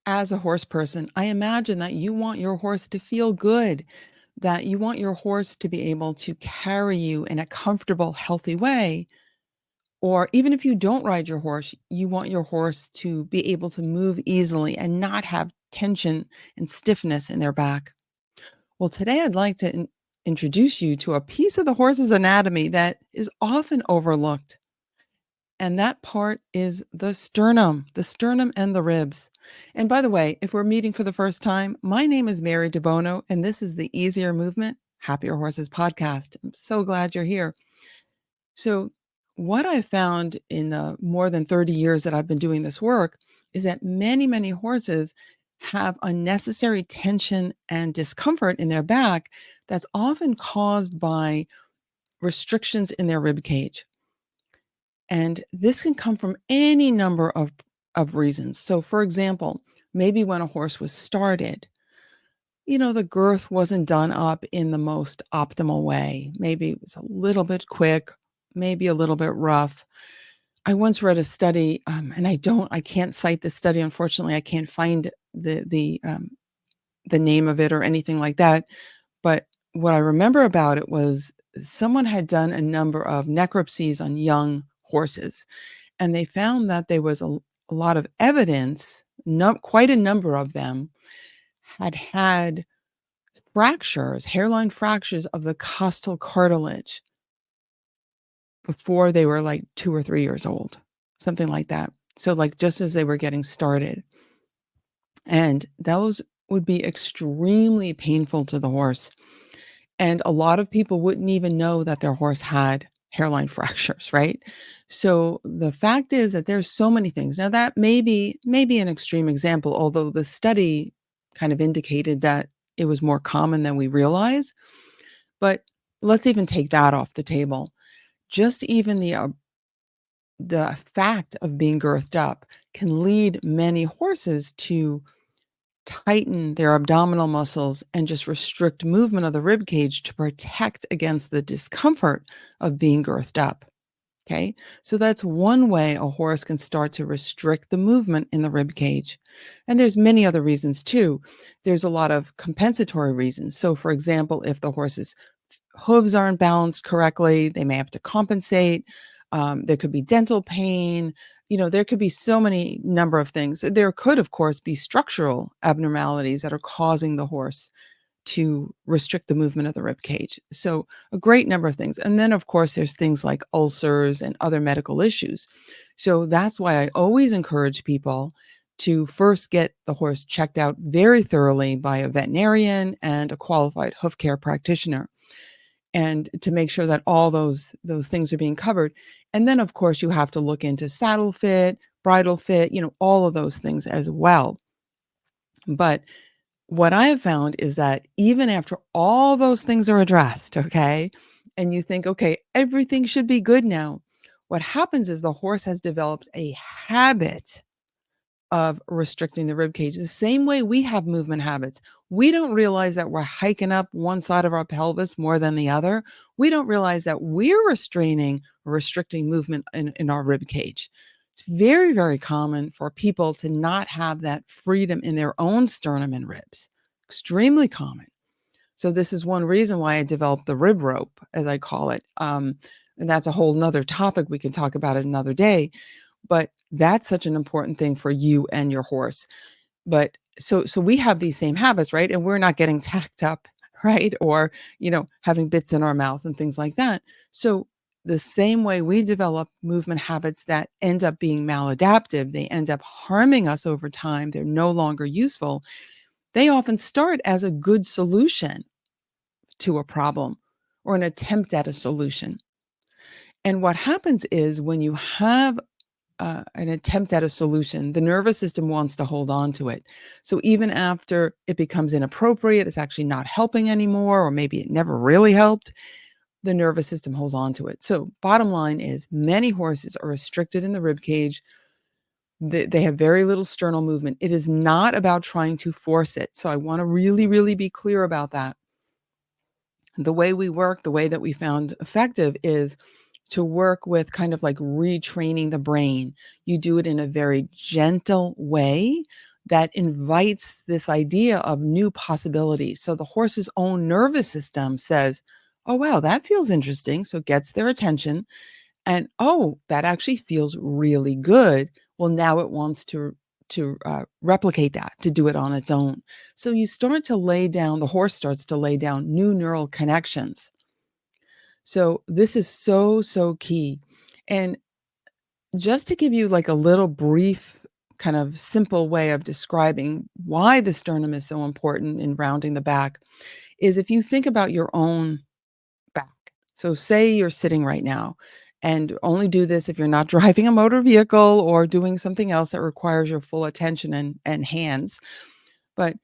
as a horse person, I imagine that you want your horse to feel good, that you want your horse to be able to carry you in a comfortable, healthy way. Or even if you don't ride your horse, you want your horse to be able to move easily and not have tension and stiffness in their back. Well, today I'd like to introduce you to a piece of the horse's anatomy that is often overlooked. And that part is the sternum and the ribs. And by the way, if we're meeting for the first time, my name is Mary Debono, and this is the Easier Movement, Happier Horses podcast. I'm so glad you're here. So, what I've found in the more than 30 years that I've been doing this work is that many, many horses have unnecessary tension and discomfort in their back that's often caused by restrictions in their rib cage. And this can come from any number of reasons. So, for example, maybe when a horse was started, the girth wasn't done up in the most optimal way. Maybe it was a little bit quick, maybe a little bit rough. I once read a study, and I can't cite the study. Unfortunately, I can't find the name of it or anything like that. But what I remember about it was someone had done a number of necropsies on young horses, and they found that there was a lot of evidence, quite a number of them had fractures, hairline fractures of the costal cartilage before they were like 2 or 3 years old, something like that. So, like, just as they were getting started. And those would be extremely painful to the horse. And a lot of people wouldn't even know that their horse had hairline fractures, right? So the fact is that there's so many things. Now that may be an extreme example, although the study kind of indicated that it was more common than we realize. But let's even take that off the table. Just even the fact of being girthed up can lead many horses to tighten their abdominal muscles and just restrict movement of the rib cage to protect against the discomfort of being girthed up. Okay. So that's one way a horse can start to restrict the movement in the rib cage. And there's many other reasons too. There's a lot of compensatory reasons. So for example, if the horse's hooves aren't balanced correctly, they may have to compensate. There could be dental pain. There could be so many number of things. There could, of course, be structural abnormalities that are causing the horse to restrict the movement of the rib cage. So a great number of things. And then, of course, there's things like ulcers and other medical issues. So that's why I always encourage people to first get the horse checked out very thoroughly by a veterinarian and a qualified hoof care practitioner, and to make sure that all those things are being covered. And then, of course, you have to look into saddle fit, bridle fit, all of those things as well. But what I have found is that even after all those things are addressed, okay, and you think, okay, everything should be good now, what happens is the horse has developed a habit of restricting the rib cage, the same way we have movement habits. We don't realize that we're hiking up one side of our pelvis more than the other. We don't realize that we're restricting movement in our rib cage. It's very, very common for people to not have that freedom in their own sternum and ribs. Extremely common. So this is one reason why I developed the rib rope, as I call it. And that's a whole nother topic. We can talk about it another day. But that's such an important thing for you and your horse. But so we have these same habits, right? And we're not getting tacked up, right? Or, having bits in our mouth and things like that. So the same way we develop movement habits that end up being maladaptive, they end up harming us over time, they're no longer useful. They often start as a good solution to a problem or an attempt at a solution. And what happens is when you have an attempt at a solution, the nervous system wants to hold on to it. So even after it becomes inappropriate, it's actually not helping anymore, or maybe it never really helped, the nervous system holds on to it. So bottom line is many horses are restricted in the rib cage. They have very little sternal movement. It is not about trying to force it. So I want to really, really be clear about that. The way we work, the way that we found effective is to work with kind of like retraining the brain. You do it in a very gentle way. that invites this idea of new possibilities. So the horse's own nervous system says, "Oh, wow, that feels interesting." So it gets their attention and, "Oh, that actually feels really good." Well, now it wants to replicate that, to do it on its own. So you start to lay down the horse starts to lay down new neural connections. So this is so, so key. And just to give you like a little brief, kind of simple way of describing why the sternum is so important in rounding the back is if you think about your own back. So say you're sitting right now and only do this if you're not driving a motor vehicle or doing something else that requires your full attention and hands. But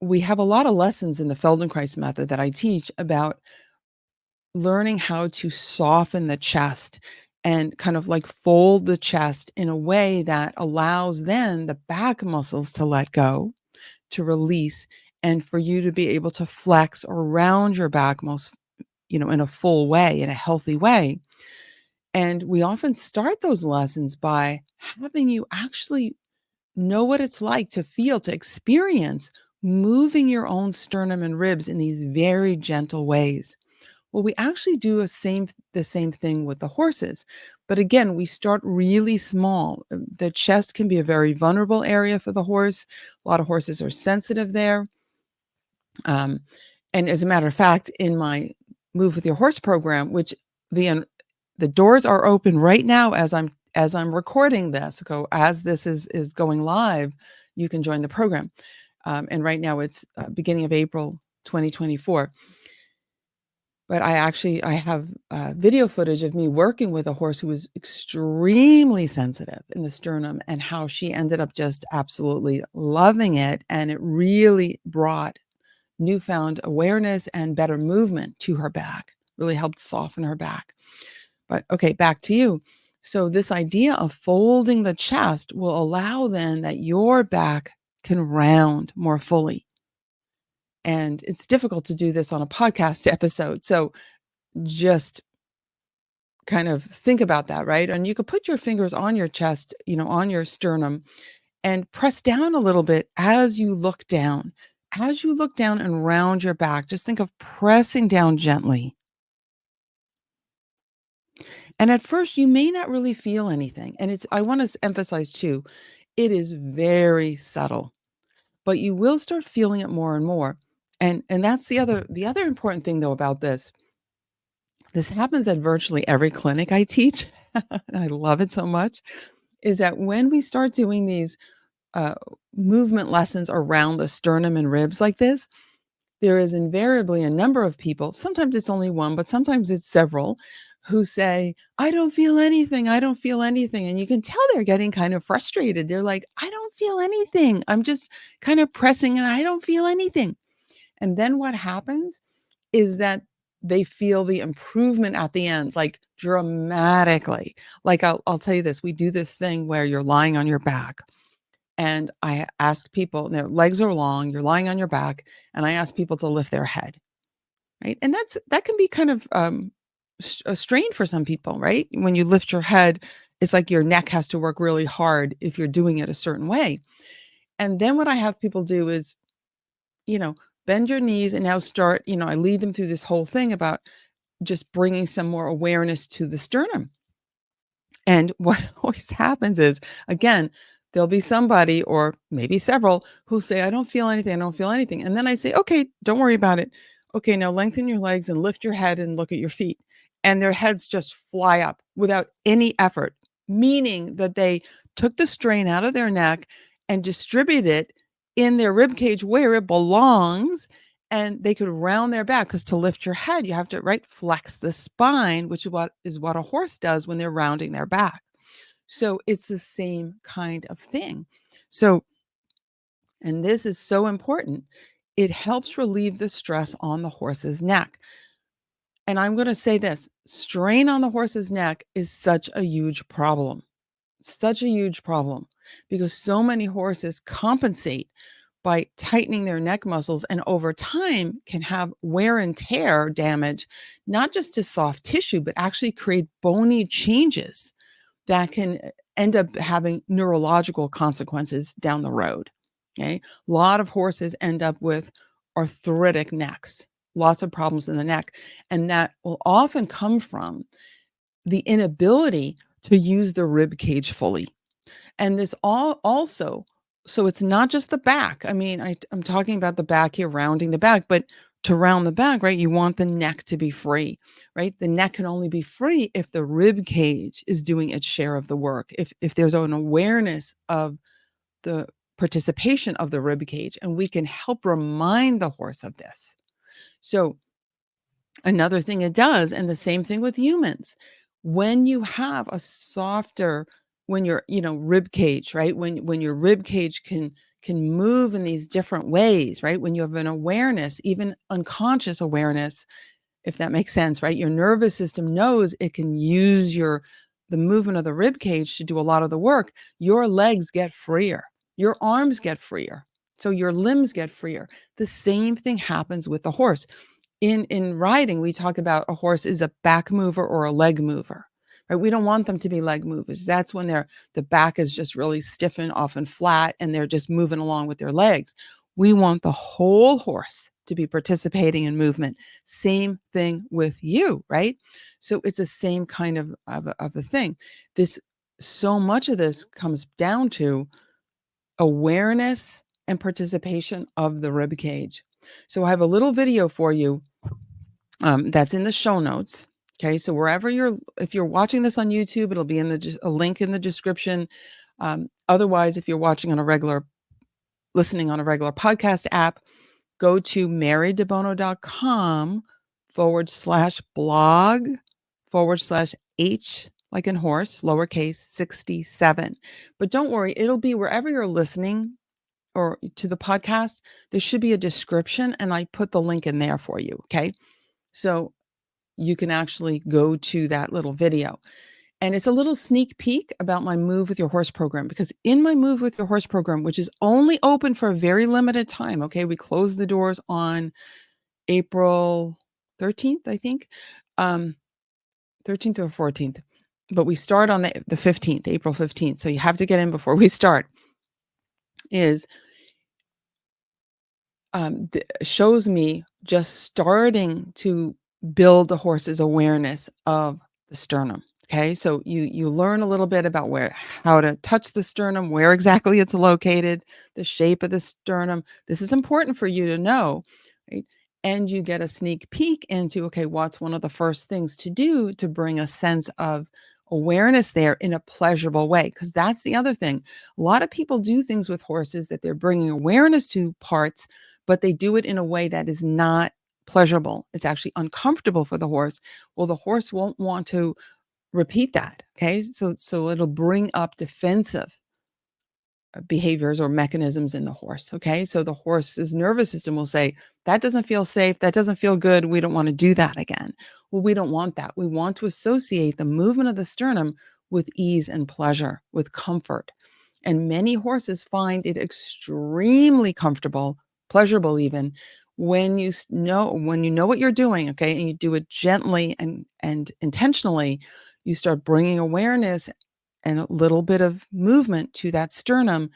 we have a lot of lessons in the Feldenkrais method that I teach about learning how to soften the chest and kind of like fold the chest in a way that allows then the back muscles to let go, to release, and for you to be able to flex or round your back in a full way, in a healthy way. And we often start those lessons by having you actually know what it's like to feel, to experience moving your own sternum and ribs in these very gentle ways. Well, we actually do the same thing with the horses. But again, we start really small. The chest can be a very vulnerable area for the horse. A lot of horses are sensitive there. Um, and as a matter of fact, in my Move with Your Horse program, which the the doors are open right now as I'm recording this. So as this is going live, you can join the program. And right now it's beginning of April 2024. But I have video footage of me working with a horse who was extremely sensitive in the sternum and how she ended up just absolutely loving it. And it really brought newfound awareness and better movement to her back, really helped soften her back. But okay, back to you. So this idea of folding the chest will allow then that your back can round more fully. And it's difficult to do this on a podcast episode. So just kind of think about that, right? And you could put your fingers on your chest, on your sternum and press down a little bit as you look down. As you look down and round your back, just think of pressing down gently. And at first, you may not really feel anything. And I want to emphasize too, it is very subtle, but you will start feeling it more and more. And that's the other important thing though about this. This happens at virtually every clinic I teach. And I love it so much. Is that when we start doing these uh, movement lessons around the sternum and ribs like this, there is invariably a number of people, sometimes it's only one, but sometimes it's several, who say, "I don't feel anything. I don't feel anything." And you can tell they're getting kind of frustrated. They're like, "I don't feel anything. I'm just kind of pressing and I don't feel anything." And then what happens is that they feel the improvement at the end, like dramatically. Like I'll tell you this, we do this thing where you're lying on your back and I ask people, their legs are long, you're lying on your back, and I ask people to lift their head, right? And that can be kind of a strain for some people, right? When you lift your head, it's like your neck has to work really hard if you're doing it a certain way. And then what I have people do is, you know, bend your knees and now start, I lead them through this whole thing about just bringing some more awareness to the sternum. And what always happens is, again, there'll be somebody or maybe several who say, "I don't feel anything. I don't feel anything." And then I say, "Okay, don't worry about it. Okay, now lengthen your legs and lift your head and look at your feet." And their heads just fly up without any effort, meaning that they took the strain out of their neck and distributed it in their rib cage where it belongs. And they could round their back because to lift your head, you have to flex the spine, which is what a horse does when they're rounding their back. So it's the same kind of thing. So, and this is so important, it helps relieve the stress on the horse's neck. And I'm going to say this, strain on the horse's neck is such a huge problem. Such a huge problem because so many horses compensate by tightening their neck muscles and over time can have wear and tear damage, not just to soft tissue, but actually create bony changes that can end up having neurological consequences down the road. Okay. A lot of horses end up with arthritic necks, lots of problems in the neck. And that will often come from the inability to use the rib cage fully. And this all also, so it's not just the back. I mean, I'm talking about the back here, rounding the back, but to round the back, right, you want the neck to be free, right? The neck can only be free if the rib cage is doing its share of the work. If there's an awareness of the participation of the rib cage, and we can help remind the horse of this. So another thing it does, and the same thing with humans, when you have a softer, when your, rib cage, right? When your rib cage can move in these different ways, right? When you have an awareness, even unconscious awareness, if that makes sense, right? Your nervous system knows it can use the movement of the rib cage to do a lot of the work. Your legs get freer, your arms get freer, so your limbs get freer. The same thing happens with the horse. In riding, we talk about a horse is a back mover or a leg mover, right? We don't want them to be leg movers. That's when the back is just really stiff and often flat, and they're just moving along with their legs. We want the whole horse to be participating in movement. Same thing with you, right? So it's the same kind of a thing. This So much of this comes down to awareness and participation of the rib cage. So I have a little video for you that's in the show notes. Okay, so if you're watching this on YouTube, it'll be in a link in the description. Otherwise, if you're listening on a regular podcast app, go to marydebono.com/blog/H, like in horse, lowercase 67. But don't worry, it'll be wherever you're listening or to the podcast. There should be a description, and I put the link in there for you. Okay, so you can actually go to that little video. And it's a little sneak peek about my Move with Your Horse program, because in my Move with Your Horse program, which is only open for a very limited time, okay, we close the doors on April 13th, I think, 13th or 14th, but we start on the 15th, April 15th. So you have to get in before we start. Shows me just starting to build the horse's awareness of the sternum. Okay, so you learn a little bit about how to touch the sternum, where exactly it's located, the shape of the sternum. This is important for you to know, right? And you get a sneak peek into, okay, what's one of the first things to do to bring a sense of awareness there in a pleasurable way? Because that's the other thing. A lot of people do things with horses that they're bringing awareness to parts, but they do it in a way that is not pleasurable. It's actually uncomfortable for the horse. Well, the horse won't want to repeat that. Okay. So it'll bring up defensive behaviors or mechanisms in the horse. Okay. So the horse's nervous system will say, that doesn't feel safe. That doesn't feel good. We don't want to do that again. Well, we don't want that. We want to associate the movement of the sternum with ease and pleasure, with comfort. And many horses find it extremely comfortable, pleasurable even, when you know what you're doing, okay, and you do it gently and intentionally. You start bringing awareness and a little bit of movement to that sternum.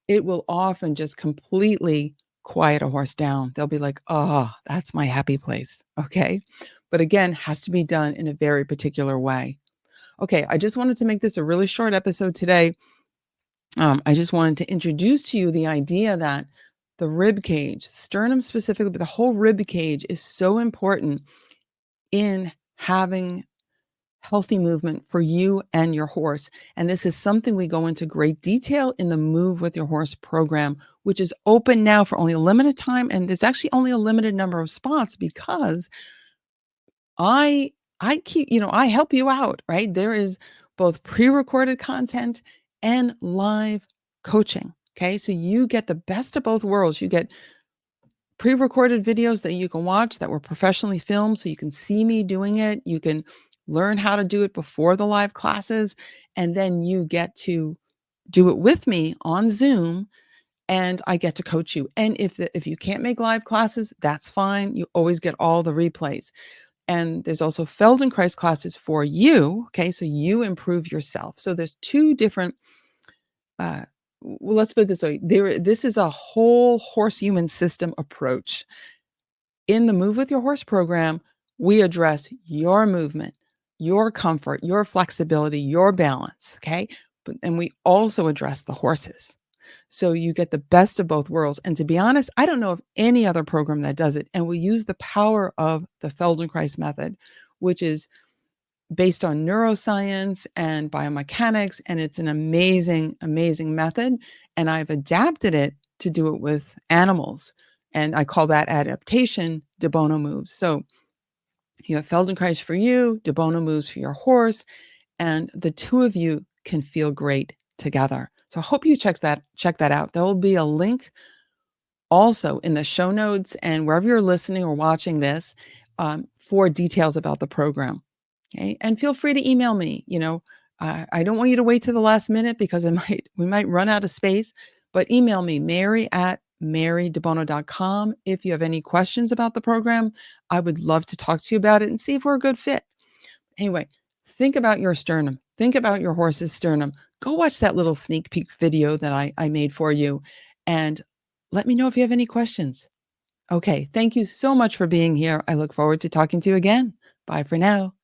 It will often just completely quiet a horse down. They'll be like, "Oh, that's my happy place." Okay? But again, has to be done in a very particular way. Okay, I just wanted to make this a really short episode today. I just wanted to introduce to you the idea that the rib cage, sternum specifically, but the whole rib cage is so important in having healthy movement for you and your horse. And this is something we go into great detail in the Move with Your Horse program, which is open now for only a limited time. And there's actually only a limited number of spots because I I help you out, right? There is both pre-recorded content and live coaching. Okay. So you get the best of both worlds. You get pre-recorded videos that you can watch that were professionally filmed so you can see me doing it. You can learn how to do it before the live classes, and then you get to do it with me on Zoom, and I get to coach you. And if you can't make live classes, that's fine. You always get all the replays. And there's also Feldenkrais classes for you, okay? So you improve yourself. So there's 2 different, uh well, let's put it this way, this is a whole horse human system approach. In the Move with Your Horse program, we address your movement, your comfort, your flexibility, your balance, okay? And we also address the horses. So you get the best of both worlds. And to be honest, I don't know of any other program that does it. And we use the power of the Feldenkrais method, which is based on neuroscience and biomechanics. And it's an amazing, amazing method. And I've adapted it to do it with animals. And I call that adaptation Debono moves. So you have Feldenkrais for you, Debono moves for your horse, and the 2 of you can feel great together. So I hope you check that out. There will be a link also in the show notes and wherever you're listening or watching this, for details about the program. Okay, and feel free to email me. I don't want you to wait to the last minute because we might run out of space. But email me, mary@marydebono.com, if you have any questions about the program. I would love to talk to you about it and see if we're a good fit. Anyway, think about your sternum. Think about your horse's sternum. Go watch that little sneak peek video that I made for you, and let me know if you have any questions. Okay, thank you so much for being here. I look forward to talking to you again. Bye for now.